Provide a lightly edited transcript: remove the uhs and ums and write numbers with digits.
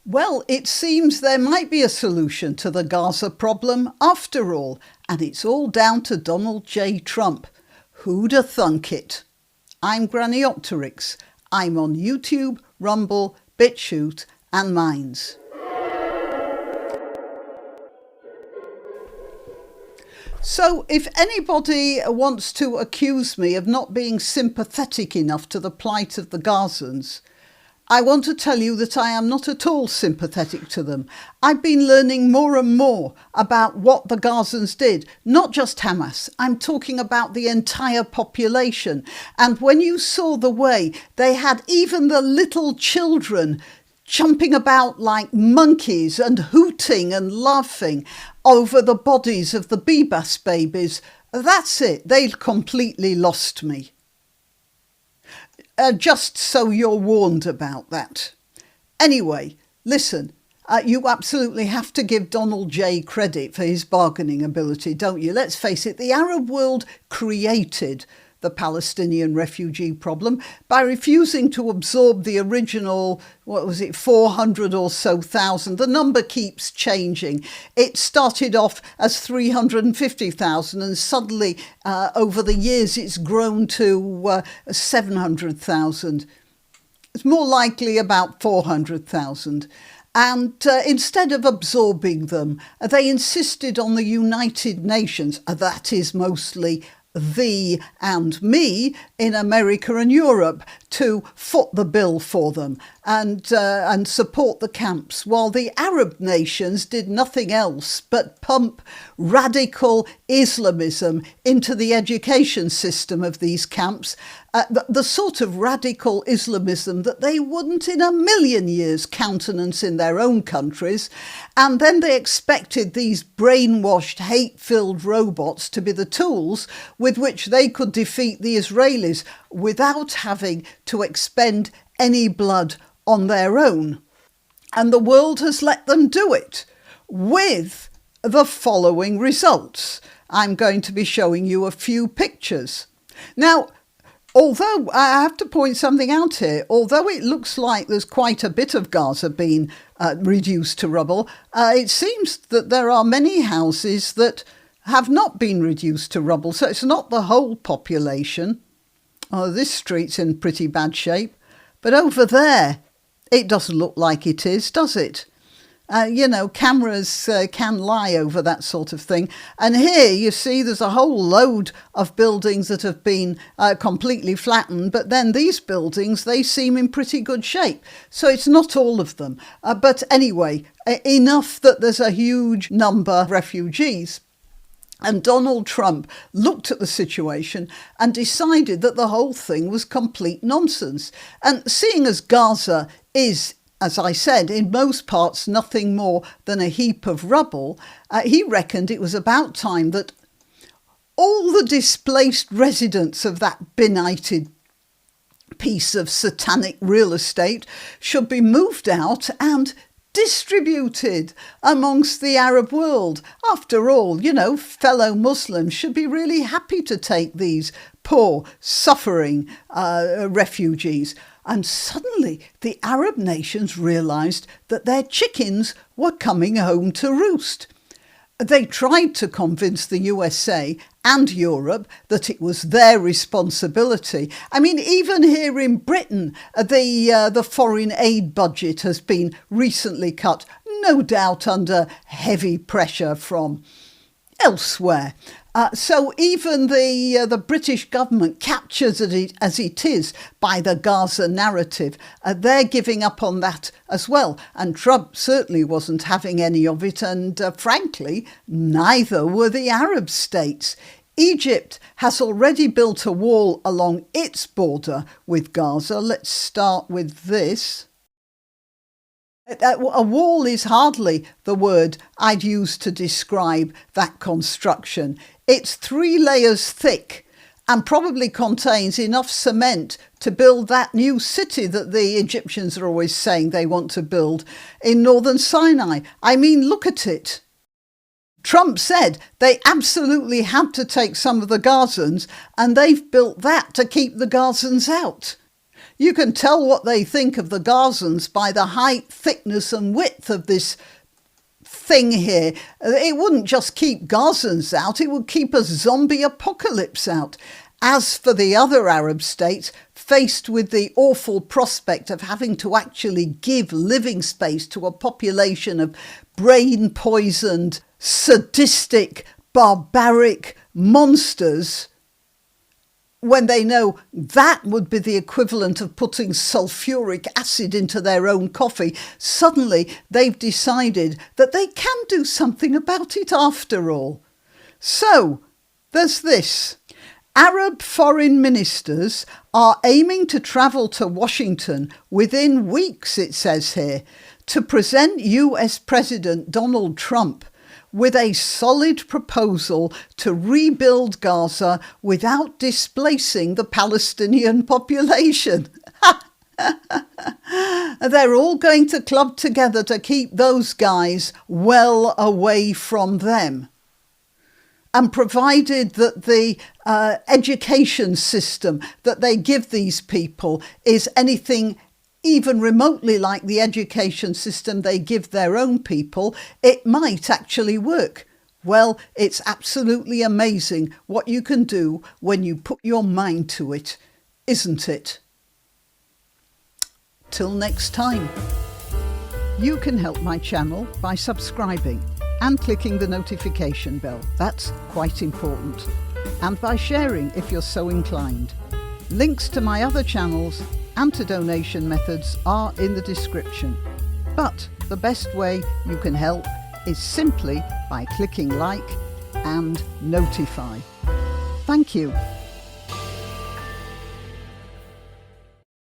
Well, it seems there might be a solution to the Gaza problem after all, and it's all down to Donald J. Trump. Who'da thunk it? I'm Granniopteryx. I'm on YouTube, Rumble, BitChute and Minds. So if anybody wants to accuse me of not being sympathetic enough to the plight of the Gazans, I want to tell you that I am not at all sympathetic to them. I've been learning more and more about what the Gazans did, not just Hamas. I'm talking about the entire population. And when you saw the way they had even the little children jumping about like monkeys and hooting and laughing over the bodies of the Bebas babies, that's it. They completely lost me. Just so you're warned about that. Anyway, listen, you absolutely have to give Donald J credit for his bargaining ability, don't you? Let's face it, the Arab world created the Palestinian refugee problem by refusing to absorb the original, 400 or so thousand. The number keeps changing. It started off as 350,000 and suddenly over the years it's grown to 700,000. It's more likely about 400,000. And instead of absorbing them, they insisted on the United Nations, that is mostly thee and me in America and Europe, to foot the bill for them and support the camps, while the Arab nations did nothing else but pump radical Islamism into the education system of these camps, the sort of radical Islamism that they wouldn't in a million years countenance in their own countries. And then they expected these brainwashed, hate-filled robots to be the tools with which they could defeat the Israelis without having to expend any blood on their own. And the world has let them do it with the following results. I'm going to be showing you a few pictures. Now, although I have to point something out here, although it looks like there's quite a bit of Gaza being reduced to rubble, it seems that there are many houses that have not been reduced to rubble. So it's not the whole population. Oh, this street's in pretty bad shape. But over there, it doesn't look like it is, does it? Cameras can lie over that sort of thing. And here you see there's a whole load of buildings that have been completely flattened. But then these buildings, they seem in pretty good shape. So it's not all of them. But anyway, enough that there's a huge number of refugees. And Donald Trump looked at the situation and decided that the whole thing was complete nonsense. And seeing as Gaza is, as I said, in most parts nothing more than a heap of rubble, he reckoned it was about time that all the displaced residents of that benighted piece of satanic real estate should be moved out and distributed amongst the Arab world. After all, fellow Muslims should be really happy to take these poor, suffering refugees. And suddenly the Arab nations realised that their chickens were coming home to roost. They tried to convince the USA and Europe that it was their responsibility. I mean, even here in Britain, the foreign aid budget has been recently cut, no doubt under heavy pressure from elsewhere. So even the British government, captures it as it is by the Gaza narrative, they're giving up on that as well. And Trump certainly wasn't having any of it. And frankly, neither were the Arab states. Egypt has already built a wall along its border with Gaza. Let's start with this. A wall is hardly the word I'd use to describe that construction. It's 3 layers thick and probably contains enough cement to build that new city that the Egyptians are always saying they want to build in northern Sinai. I mean, look at it. Trump said they absolutely had to take some of the Gazans, and they've built that to keep the Gazans out. You can tell what they think of the Gazans by the height, thickness and width of this thing here. It wouldn't just keep Gazans out, it would keep a zombie apocalypse out. As for the other Arab states, faced with the awful prospect of having to actually give living space to a population of brain-poisoned, sadistic, barbaric monsters, when they know that would be the equivalent of putting sulfuric acid into their own coffee, suddenly they've decided that they can do something about it after all. So, there's this. Arab foreign ministers are aiming to travel to Washington within weeks, it says here, to present US President Donald Trump with a solid proposal to rebuild Gaza without displacing the Palestinian population. They're all going to club together to keep those guys well away from them. And provided that the education system that they give these people is anything even remotely like the education system they give their own people, it might actually work. Well, it's absolutely amazing what you can do when you put your mind to it, isn't it? Till next time. You can help my channel by subscribing and clicking the notification bell. That's quite important. And by sharing if you're so inclined. Links to my other channels and to donation methods are in the description. But the best way you can help is simply by clicking like and notify. Thank you.